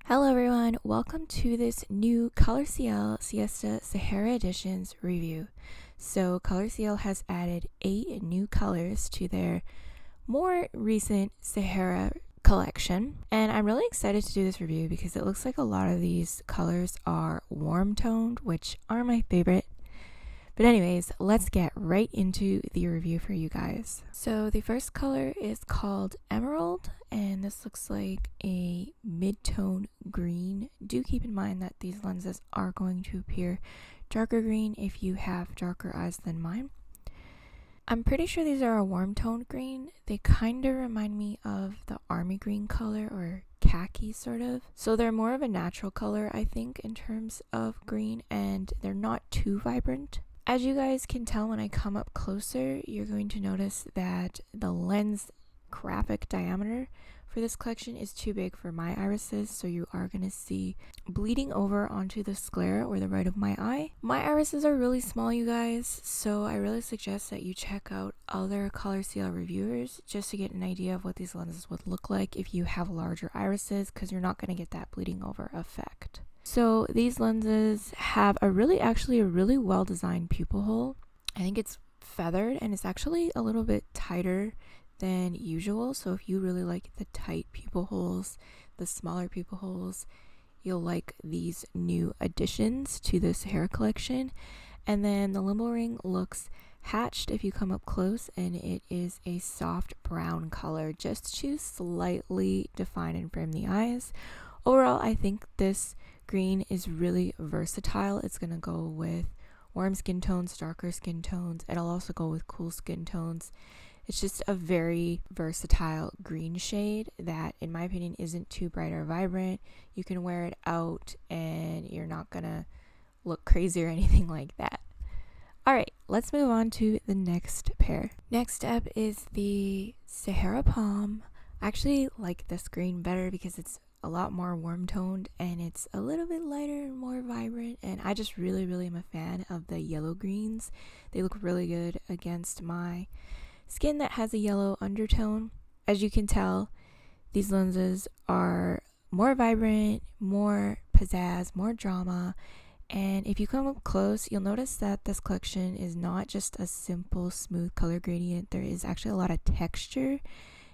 Hello everyone, welcome to this new Color CL Siesta Sahara Editions review. So Color CL has added 8 new colors to their more recent Sahara collection, and I'm really excited to do this review because it looks like a lot of these colors are warm toned, which are my favorite. But anyways, let's get right into the review for you guys. So the first color is called Emerald, and this looks like a mid-tone green. Do keep in mind that these lenses are going to appear darker green if you have darker eyes than mine. I'm pretty sure these are a warm toned green. They kind of remind me of the army green color or khaki sort of. So they're more of a natural color, I think, in terms of green, and they're not too vibrant. As you guys can tell when I come up closer, you're going to notice that the lens graphic diameter for this collection is too big for my irises, so you are going to see bleeding over onto the sclera or the right of my eye. My irises are really small, you guys, so I really suggest that you check out other Color CL reviewers just to get an idea of what these lenses would look like if you have larger irises, because you're not going to get that bleeding over effect. So these lenses have a really well designed pupil hole. I think it's feathered and it's actually a little bit tighter than usual. So if you really like the tight pupil holes, the smaller pupil holes, you'll like these new additions to the Sahara collection. And then the limbal ring looks hatched if you come up close, and it is a soft brown color just to slightly define and frame the eyes. Overall, I think this green is really versatile. It's going to go with warm skin tones, darker skin tones. It'll also go with cool skin tones. It's just a very versatile green shade that, in my opinion, isn't too bright or vibrant. You can wear it out and you're not going to look crazy or anything like that. Alright, let's move on to the next pair. Next up is the Sahara Palm. I actually like this green better because it's a lot more warm toned and it's a little bit lighter and more vibrant, and I just really am a fan of the yellow greens. They look really good against my skin that has a yellow undertone. As you can tell, these lenses are more vibrant, more pizzazz, more drama, and if you come up close, you'll notice that this collection is not just a simple smooth color gradient. There is actually a lot of texture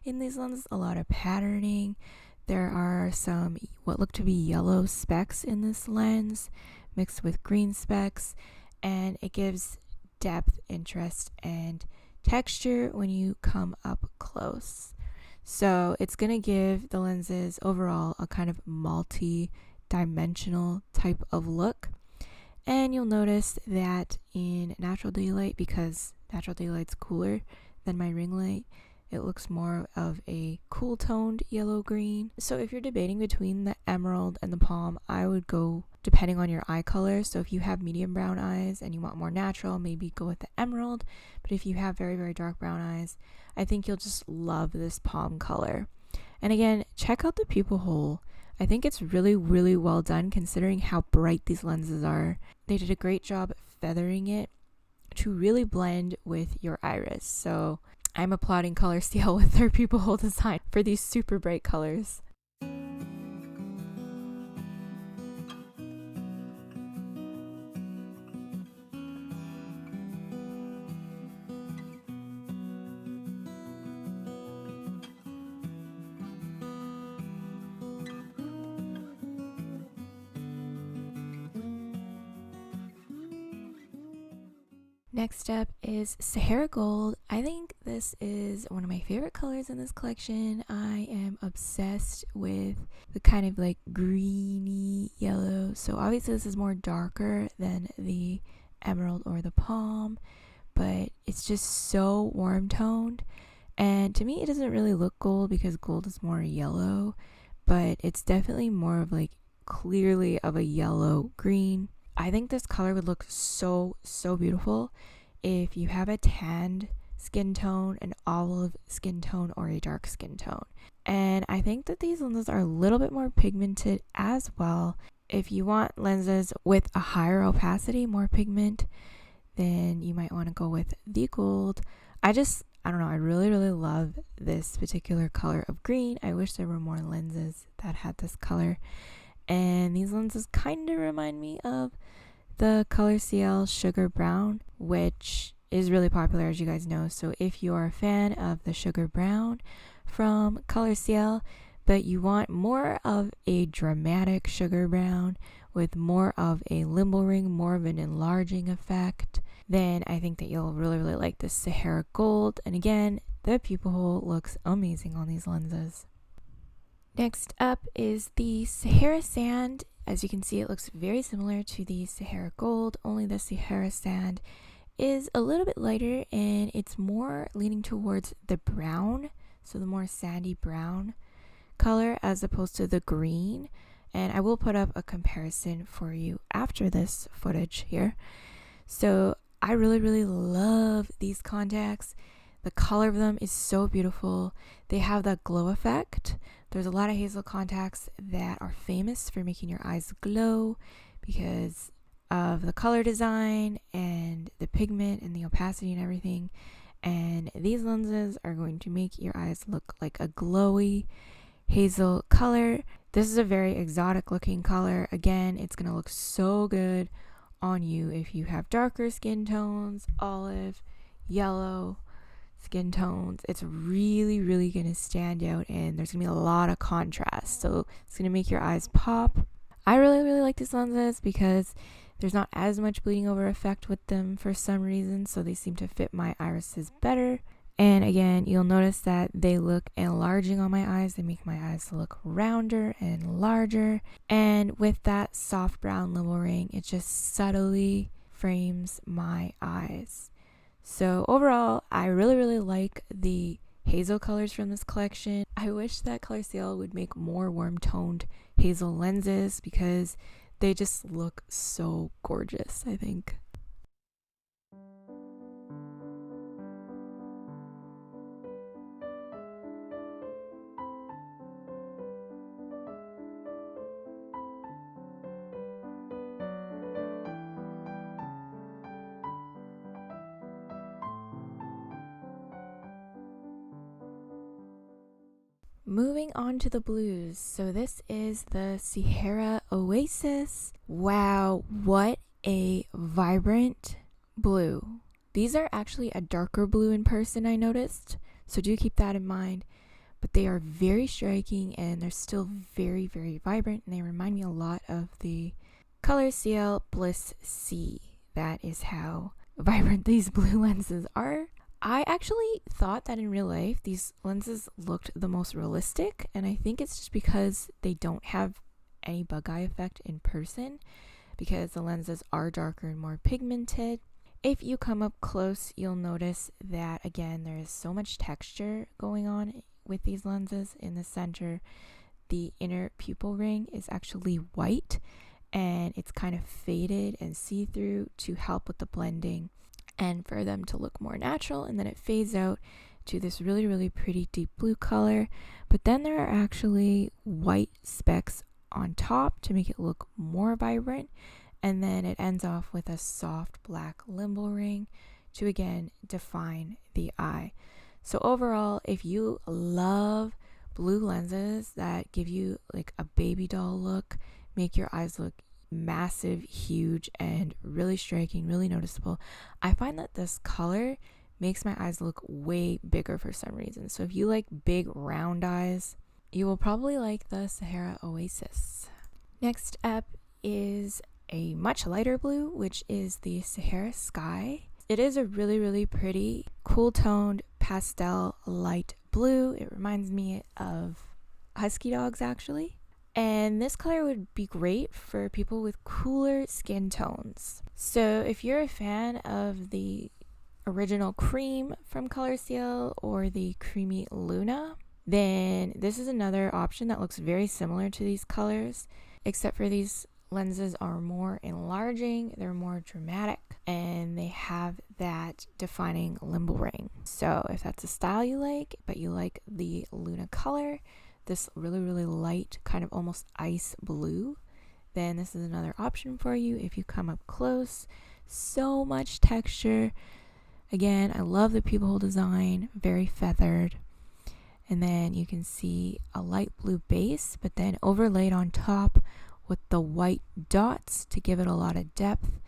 in these lenses, a lot of patterning. There are some what look to be yellow specks in this lens mixed with green specks, and it gives depth, interest, and texture when you come up close. So it's going to give the lenses overall a kind of multi-dimensional type of look. And you'll notice that in natural daylight, because natural daylight's cooler than my ring light, it looks more of a cool toned yellow green. So if you're debating between the emerald and the palm, I would go depending on your eye color. So if you have medium brown eyes and you want more natural, maybe go with the emerald. But if you have very dark brown eyes, I think you'll just love this palm color. And again, check out the pupil hole. I think it's really well done considering how bright these lenses are. They did a great job feathering it to really blend with your iris. So I'm applauding Color CL with their pupil hole design for these super bright colors. Next up is Sahara Gold. I think this is one of my favorite colors in this collection. I am obsessed with the kind of like greeny yellow. So obviously this is more darker than the emerald or the palm, but it's just so warm toned. And to me, it doesn't really look gold because gold is more yellow, but it's definitely more of like clearly of a yellow green. I think this color would look so beautiful if you have a tanned skin tone, an olive skin tone, or a dark skin tone. And I think that these lenses are a little bit more pigmented as well. If you want lenses with a higher opacity, more pigment, then you might want to go with the gold. I don't know, I really love this particular color of green. I wish there were more lenses that had this color. And these lenses kind of remind me of the Color CL Sugar Brown, which is really popular, as you guys know. So if you're a fan of the Sugar Brown from Color CL, but you want more of a dramatic Sugar Brown with more of a limbo ring, more of an enlarging effect, then I think that you'll really, really like this Sahara Gold. And again, the pupil hole looks amazing on these lenses. Next up is the Sahara Sand. As you can see, it looks very similar to the Sahara Gold, only the Sahara Sand is a little bit lighter and it's more leaning towards the brown, so the more sandy brown color as opposed to the green. And I will put up a comparison for you after this footage here. So I really, really love these contacts. The color of them is so beautiful. They have that glow effect. There's a lot of hazel contacts that are famous for making your eyes glow because of the color design and the pigment and the opacity and everything. And these lenses are going to make your eyes look like a glowy hazel color. This is a very exotic looking color. Again, it's going to look so good on you if you have darker skin tones, olive, yellow skin tones. It's really, really going to stand out and there's going to be a lot of contrast. So it's going to make your eyes pop. I really, really like these lenses because there's not as much bleeding over effect with them for some reason. So they seem to fit my irises better. And again, you'll notice that they look enlarging on my eyes. They make my eyes look rounder and larger. And with that soft brown limbo ring, it just subtly frames my eyes. So overall, I really, really like the hazel colors from this collection. I wish that Color CL would make more warm toned hazel lenses because they just look so gorgeous, I think. Moving on to the blues. So this is the Sahara Oasis. Wow, what a vibrant blue. These are actually a darker blue in person, I noticed. So do keep that in mind. But they are very striking and they're still very, very vibrant. And they remind me a lot of the Color CL Bliss C. That is how vibrant these blue lenses are. I actually thought that in real life, these lenses looked the most realistic, and I think it's just because they don't have any bug eye effect in person, because the lenses are darker and more pigmented. If you come up close, you'll notice that, again, there is so much texture going on with these lenses. In the center, the inner pupil ring is actually white, and it's kind of faded and see-through to help with the blending and for them to look more natural. And then it fades out to this really, really pretty deep blue color. But then there are actually white specks on top to make it look more vibrant. And then it ends off with a soft black limbo ring to again define the eye. So overall, if you love blue lenses that give you like a baby doll look, make your eyes look massive, huge, and really striking, really noticeable, I find that this color makes my eyes look way bigger for some reason. So if you like big round eyes, you will probably like the Sahara Oasis. Next up is a much lighter blue, which is the Sahara Sky. It is a really, really pretty, cool toned pastel light blue. It reminds me of husky dogs actually. And this color would be great for people with cooler skin tones. So if you're a fan of the original cream from Color CL or the creamy Luna, then this is another option that looks very similar to these colors, except for these lenses are more enlarging, they're more dramatic, and they have that defining limbo ring. So if that's a style you like, but you like the Luna color, this really, really light, kind of almost ice blue, then this is another option for you if you come up close. So much texture. Again, I love the pupil hole design, very feathered. And then you can see a light blue base, but then overlaid on top with the white dots to give it a lot of depth,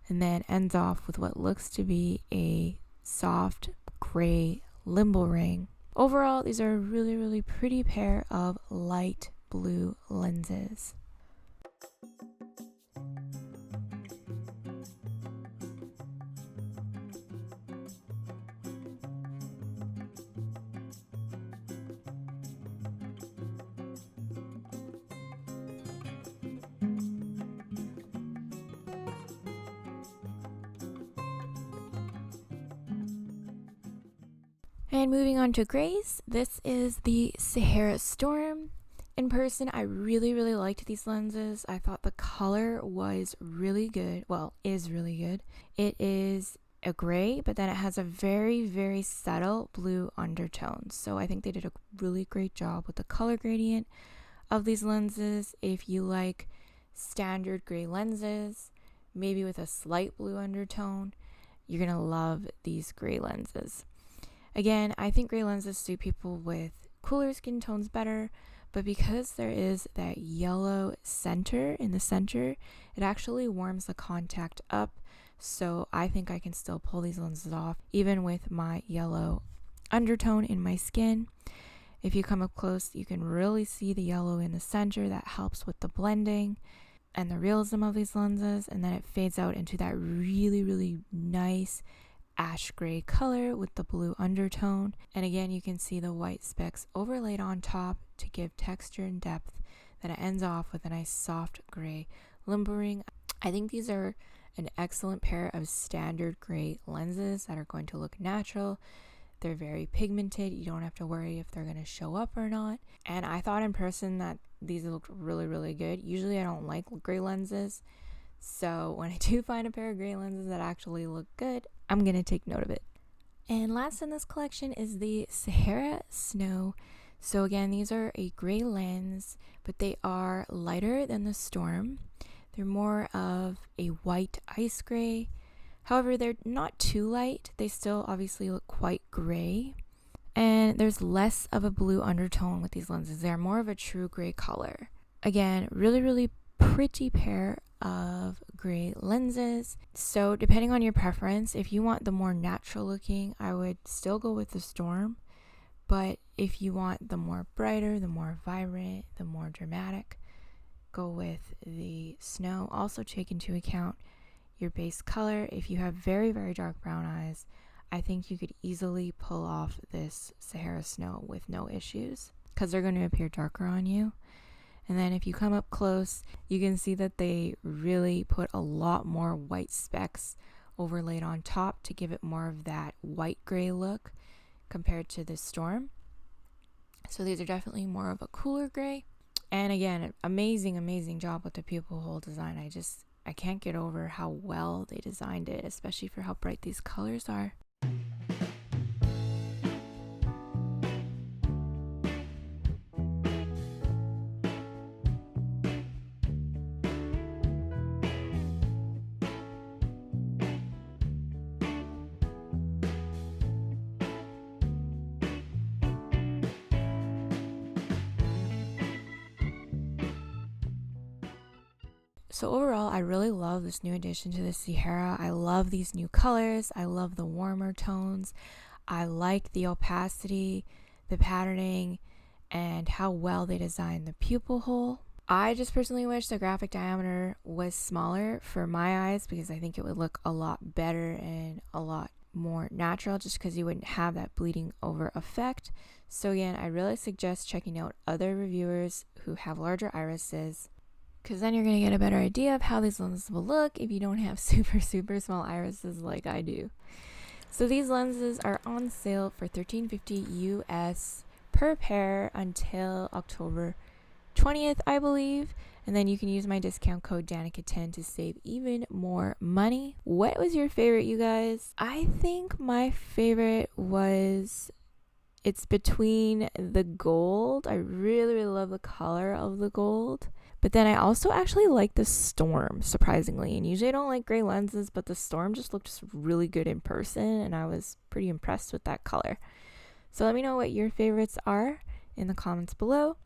and then ends off with what looks to be a soft gray limbo ring. Overall, these are a really, really pretty pair of light blue lenses. And moving on to grays, this is the Sahara Storm. In person, I really, really liked these lenses. I thought the color was really good. Well, is really good. It is a gray, but then it has a very, very subtle blue undertone. So I think they did a really great job with the color gradient of these lenses. If you like standard gray lenses, maybe with a slight blue undertone, you're gonna love these gray lenses. Again, I think gray lenses suit people with cooler skin tones better, but because there is that yellow center in the center, it actually warms the contact up. So I think I can still pull these lenses off even with my yellow undertone in my skin. If you come up close, you can really see the yellow in the center. That helps with the blending and the realism of these lenses, and then it fades out into that really, really nice ash gray color with the blue undertone. And again, you can see the white specks overlaid on top to give texture and depth. Then it ends off with a nice soft gray limbo ring. I think these are an excellent pair of standard gray lenses that are going to look natural. They're very pigmented. You don't have to worry if they're going to show up or not. And I thought in person that these looked really, really good. Usually I don't like gray lenses. So when I do find a pair of gray lenses that actually look good, I'm going to take note of it. And last in this collection is the Sahara Snow. So again, these are a gray lens, but they are lighter than the Storm. They're more of a white ice gray. However, they're not too light. They still obviously look quite gray. And there's less of a blue undertone with these lenses. They're more of a true gray color. Again, really, really pretty pair of gray lenses. So depending on your preference, if you want the more natural looking, I would still go with the Storm. But if you want the more brighter, the more vibrant, the more dramatic, go with the Snow. Also take into account your base color. If you have very, very dark brown eyes, I think you could easily pull off this Sahara Snow with no issues because they're going to appear darker on you. And then if you come up close, you can see that they really put a lot more white specks overlaid on top to give it more of that white gray look compared to the Storm. So these are definitely more of a cooler gray. And again, amazing, amazing job with the pupil hole design. I can't get over how well they designed it, especially for how bright these colors are. So overall, I really love this new addition to the Sahara. I love these new colors. I love the warmer tones. I like the opacity, the patterning, and how well they designed the pupil hole. I just personally wish the graphic diameter was smaller for my eyes because I think it would look a lot better and a lot more natural just because you wouldn't have that bleeding over effect. So again, I really suggest checking out other reviewers who have larger irises, because then you're going to get a better idea of how these lenses will look if you don't have super, super small irises like I do. So these lenses are on sale for $13.50 US per pair until October 20th, I believe. And then you can use my discount code Danica10 to save even more money. What was your favorite, you guys? I think my favorite was... it's between the gold. I really, really love the color of the gold. But then I also actually like the Storm, surprisingly. And usually I don't like gray lenses, but the Storm just looked really good in person, and I was pretty impressed with that color. So let me know what your favorites are in the comments below.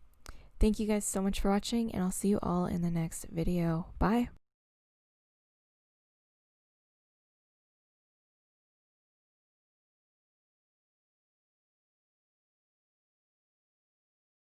Thank you guys so much for watching, and I'll see you all in the next video. Bye!